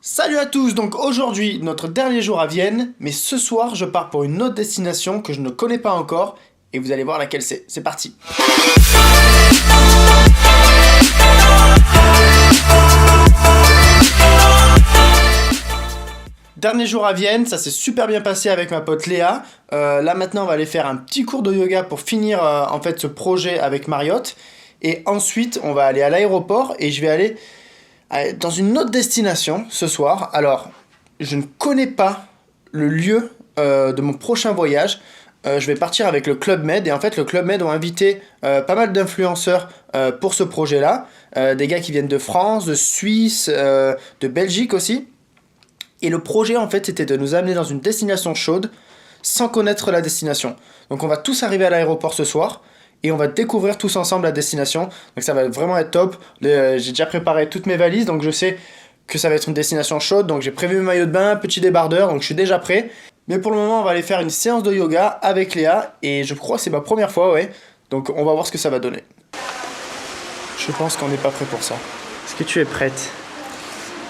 Salut à tous, donc aujourd'hui notre dernier jour à Vienne, mais ce soir je pars pour une autre destination que je ne connais pas encore et vous allez voir laquelle c'est. C'est parti. Dernier jour à Vienne, ça s'est super bien passé avec ma pote Léa. Là maintenant on va aller faire un petit cours de yoga pour finir en fait ce projet avec Marriott. Et ensuite on va aller à l'aéroport et je vais aller dans une autre destination ce soir. Alors, je ne connais pas le lieu de mon prochain voyage. Je vais partir avec le Club Med. Et en fait, le Club Med ont invité pas mal d'influenceurs pour ce projet-là. Des gars qui viennent de France, de Suisse, de Belgique aussi. Et le projet, en fait, c'était de nous amener dans une destination chaude sans connaître la destination. Donc, on va tous arriver à l'aéroport ce soir. Et on va découvrir tous ensemble la destination. Donc ça va vraiment être top. J'ai déjà préparé toutes mes valises, donc je sais que ça va être une destination chaude. Donc j'ai prévu mes maillots de bain, petit débardeur, donc je suis déjà prêt. Mais pour le moment, on va aller faire une séance de yoga avec Léa. Et je crois que c'est ma première fois, ouais. Donc on va voir ce que ça va donner. Je pense qu'on n'est pas prêt pour ça. Est-ce que tu es prête?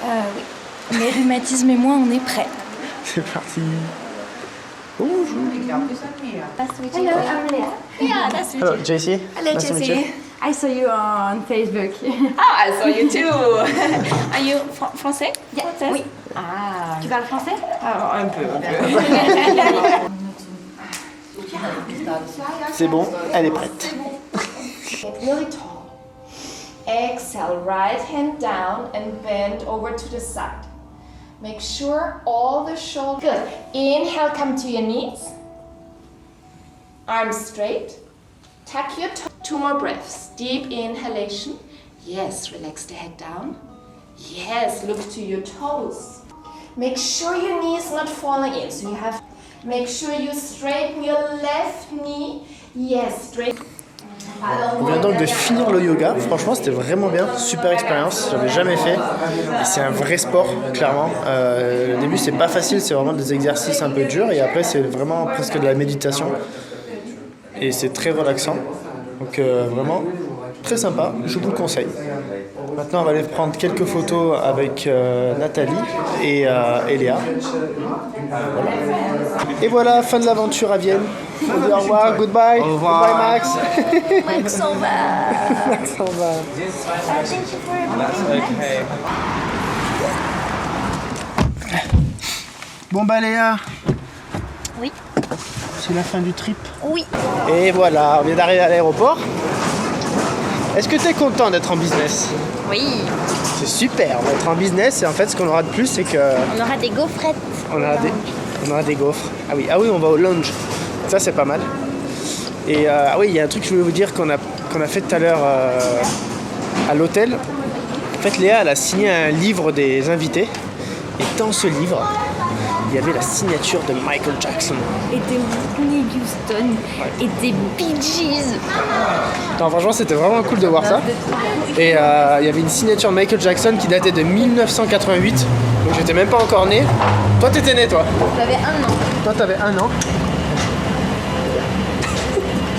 Oui. Les rhumatismes et moi, on est prêts. C'est parti. Bonjour. Hello, I'm Leah. Yeah, nice to meet Hello, you. JC. Hello, Nice to meet you. Jessie. I saw you on Facebook. Ah, I saw you too. Are you français? Yeah. Oui. Ah, Tu parles français? un peu. C'est bon, elle est prête. Get really tall. Exhale, right hand down and bend over to the side. Make sure all the shoulders. Good. Inhale, come to your knees. Arms straight. Tuck your toe. 2 more breaths. Deep inhalation. Yes, relax the head down. Yes, look to your toes. Make sure your knee is not falling in. So you have. Make sure you straighten your left knee. Yes, straight. On vient donc de finir le yoga, franchement c'était vraiment bien, super expérience, j'avais jamais fait, et c'est un vrai sport clairement. Le début c'est pas facile, c'est vraiment des exercices un peu durs et après c'est vraiment presque de la méditation et c'est très relaxant, donc vraiment très sympa, je vous le conseille. Maintenant on va aller prendre quelques photos avec Nathalie et Léa. Voilà. Et voilà, fin de l'aventure à Vienne. On dit au revoir, goodbye. Au revoir. Goodbye Max. Max s'en va. Max s'en va. Thank you for your Bon bah Léa, Oui. c'est la fin du trip. Oui. Et voilà, on vient d'arriver à l'aéroport. Est-ce que tu es content d'être en business? Oui. C'est super, on va être en business et en fait ce qu'on aura de plus c'est que On aura des gaufrettes. on aura des gaufres. Ah oui, on va au lounge. Ça c'est pas mal. Et ah oui, il y a un truc que je voulais vous dire qu'on a fait tout à l'heure à l'hôtel. En fait Léa elle a signé un livre des invités et dans ce livre il y avait la signature de Michael Jackson. Et des Whitney Houston. Et des Bee Gees. Non, franchement c'était vraiment cool de voir ça. Et il y avait une signature de Michael Jackson qui datait de 1988. Donc j'étais même pas encore né. Toi t'étais né toi? J'avais 1 an. Toi t'avais 1 an.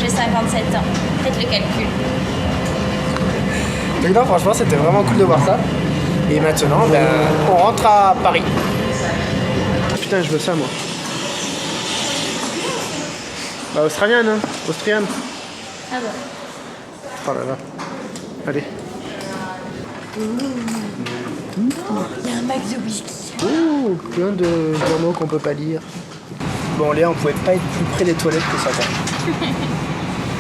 J'ai 57 ans. Faites le calcul. Donc non franchement c'était vraiment cool de voir ça. Et maintenant on rentre à Paris. Putain je veux ça moi. Bah australienne hein. Austrienne. Ah bon. Oh là là. Allez. Il y a un max de whisky. Ouh, plein de journaux qu'on peut pas lire. Bon Léa on pouvait pas être plus près des toilettes que ça quoi.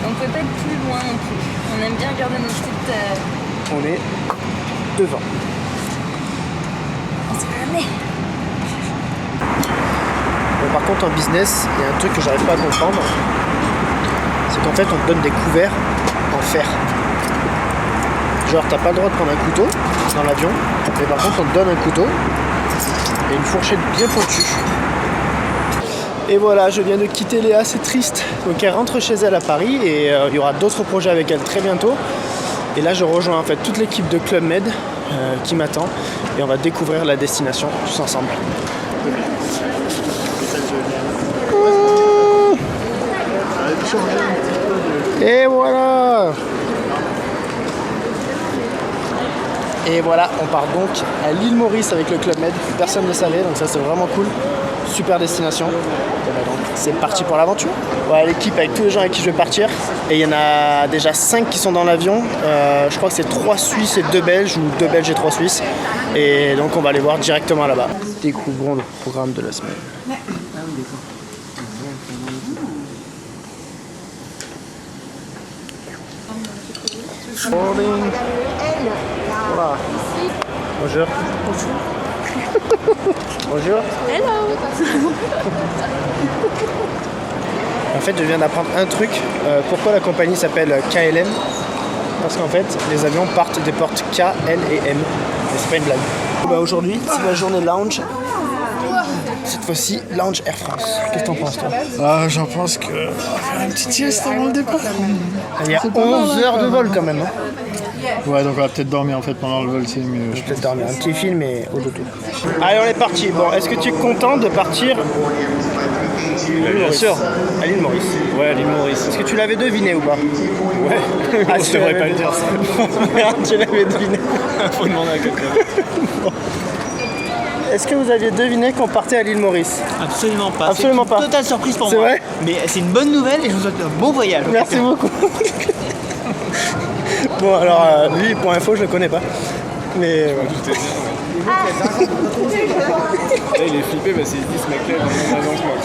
On peut pas être plus loin non plus. On aime bien garder nos petites... On est devant. On sait jamais. Bon, par contre en business, il y a un truc que j'arrive pas à comprendre. C'est qu'en fait on te donne des couverts en fer. Genre t'as pas le droit de prendre un couteau dans l'avion, mais par contre on te donne un couteau et une fourchette bien pointue. Et voilà, je viens de quitter Léa, c'est triste. Donc elle rentre chez elle à Paris et il y aura d'autres projets avec elle très bientôt. Et là je rejoins en fait toute l'équipe de Club Med qui m'attend et on va découvrir la destination tous ensemble. Et voilà. Et voilà, on on part donc à l'île Maurice avec le Club Med. Personne ne le savait, donc ça c'est vraiment cool. Super destination. Et ben donc c'est parti pour l'aventure. Voilà l'équipe avec tous les gens avec qui je vais partir. Et il y en a déjà 5 qui sont dans l'avion. Je crois que c'est 3 Suisses et 2 Belges, ou 2 Belges et 3 Suisses. Et donc on va aller voir directement là-bas. Découvrons le programme de la semaine. Morning. Voilà. Bonjour. Bonjour. Hello. En fait, je viens d'apprendre un truc. Pourquoi la compagnie s'appelle KLM? Parce qu'en fait, les avions partent des portes K, L et M. Mais c'est pas une blague. Bah, aujourd'hui, c'est la journée lounge. Cette fois-ci, lounge Air France. Qu'est-ce que t'en penses, toi? J'en pense que on va faire une petite sieste avant le départ. Il y a 11 heures de vol quand même. Hein. Ouais, donc on va peut-être dormir en fait pendant le vol, c'est mieux. Je vais peut-être dormir un petit film et au dodo. Allez, on est parti. Bon, est-ce que tu es content de partir? Bien sûr. À l'île Maurice. Ouais, l'île Maurice. Est-ce que tu l'avais deviné ou pas? Ouais. Ah, Je devrais pas le dire ça. Merde, tu l'avais deviné. Faut demander à quelqu'un. Est-ce que vous aviez deviné qu'on partait à l'île Maurice? Absolument pas. Absolument c'est une pas. Totale surprise pour C'est moi. vrai? Mais c'est une bonne nouvelle et je vous souhaite un bon voyage. Merci beaucoup. Bon, alors, lui, pour info, je le connais pas. Mais voilà. Il est flippé parce qu'il dit ce mec-là est dans le même avion que moi.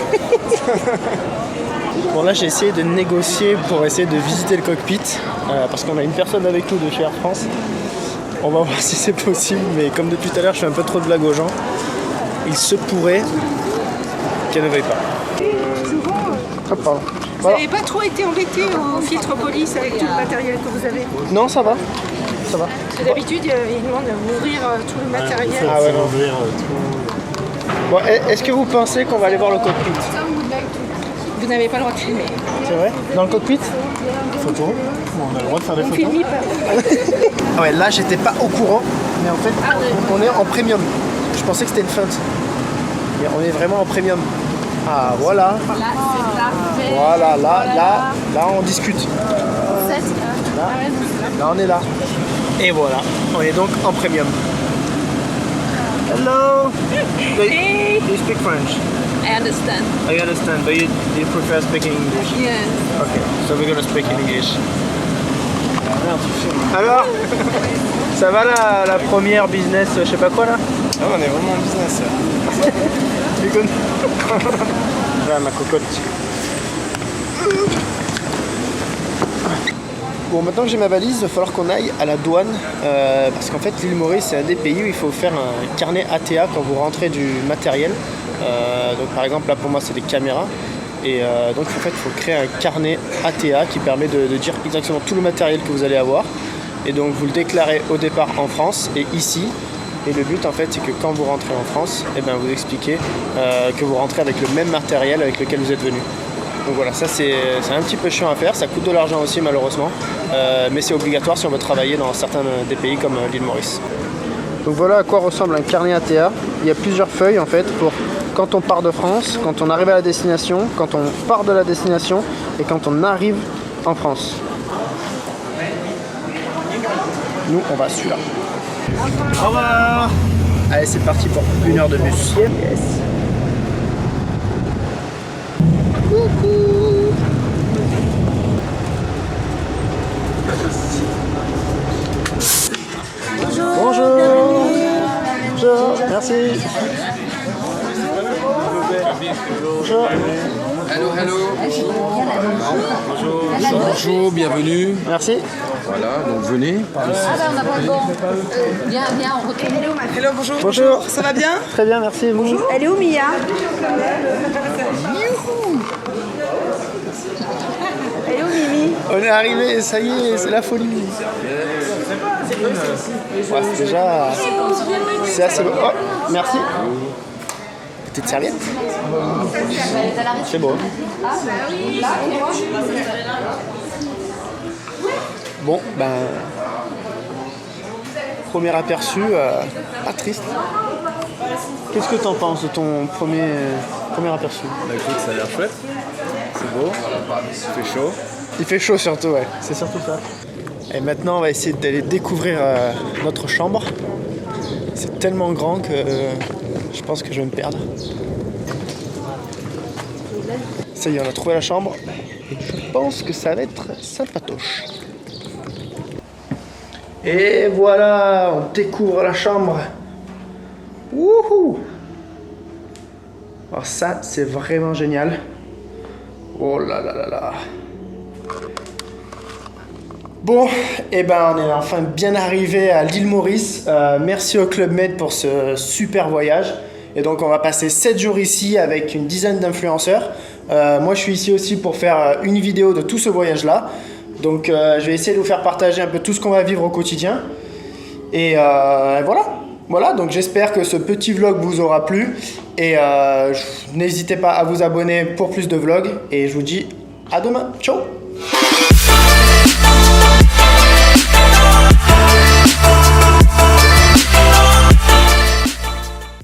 Bon, là, j'ai essayé de négocier pour essayer de visiter le cockpit. Parce qu'on a une personne avec nous de chez Air France. On va voir si c'est possible. Mais comme depuis tout à l'heure, je fais un peu trop de blagues aux gens. Il se pourrait qu'elle ne veuille pas. Hop, pardon. Vous n'avez pas trop été embêté au filtre police avec tout le matériel que vous avez? Non, ça va. Ça va. Parce que d'habitude, ils demandent d'ouvrir tout le matériel. Ah ouais, non. Bon, est-ce que vous pensez qu'on va aller voir le cockpit? Vous n'avez pas le droit de filmer. C'est vrai? Dans le cockpit? Photo. On a le droit de faire des On photos. filme pas. Ah ouais, là, j'étais pas au courant. Mais en fait, on est en premium. Je pensais que c'était une feinte. Mais on est vraiment en premium. Ah, voilà. Voilà, là, on discute. Là, on est là. Et voilà, on est donc en premium. Hello. Do you speak French? I understand. I understand, but you prefer speaking English? Yes. Okay, so we're gonna speak in English. Alors, ça va la première business, je sais pas quoi là? Ah, on est vraiment en business. Tu connais? Voilà ma cocotte. Bon, maintenant que j'ai ma valise, il va falloir qu'on aille à la douane parce qu'en fait l'île Maurice c'est un des pays où il faut faire un carnet ATA quand vous rentrez du matériel. Donc par exemple là pour moi c'est des caméras et donc en fait il faut créer un carnet ATA qui permet de dire exactement tout le matériel que vous allez avoir et donc vous le déclarez au départ en France et ici. Et le but en fait c'est que quand vous rentrez en France, eh ben, vous expliquez que vous rentrez avec le même matériel avec lequel vous êtes venu. Donc voilà, ça c'est un petit peu chiant à faire, ça coûte de l'argent aussi malheureusement, mais c'est obligatoire si on veut travailler dans certains des pays comme l'île Maurice. Donc voilà à quoi ressemble un carnet ATA. Il y a plusieurs feuilles en fait pour quand on part de France, quand on arrive à la destination, quand on part de la destination et quand on arrive en France. Nous on va à celui-là. Au revoir. Allez c'est parti pour 1 heure de bus. Yes. Bonjour. Bonjour. Merci. Bonjour. Hello. Bonjour, bienvenue. Merci. Voilà, donc venez. Viens, on retourne. Hello, bonjour. Bonjour. Ça va bien? Très bien, merci. Bonjour. Elle est où, Mia? Elle est où, Mimi? On est arrivé, ça y est, c'est la folie. Ouais, c'est déjà... C'est assez beau. Oh, merci. Petite serviette. C'est beau. Bon, ben... Premier aperçu, pas triste. Qu'est-ce que t'en penses de ton premier aperçu? Bah écoute, ça a l'air chouette. C'est beau. Il fait chaud. Il fait chaud surtout, ouais. C'est surtout ça. Et maintenant, on va essayer d'aller découvrir notre chambre. C'est tellement grand que je pense que je vais me perdre. Ça y est, on a trouvé la chambre. Et je pense que ça va être sympatoche. Et voilà, on découvre la chambre. Wouhou! Alors ça, c'est vraiment génial. Oh là là là là. Bon, et ben on est enfin bien arrivé à l'île Maurice. Merci au Club Med pour ce super voyage. Et donc on va passer 7 jours ici avec une dizaine d'influenceurs. Moi je suis ici aussi pour faire une vidéo de tout ce voyage-là. Donc je vais essayer de vous faire partager un peu tout ce qu'on va vivre au quotidien. Et voilà, donc j'espère que ce petit vlog vous aura plu. Et n'hésitez pas à vous abonner pour plus de vlogs. Et je vous dis à demain. Ciao!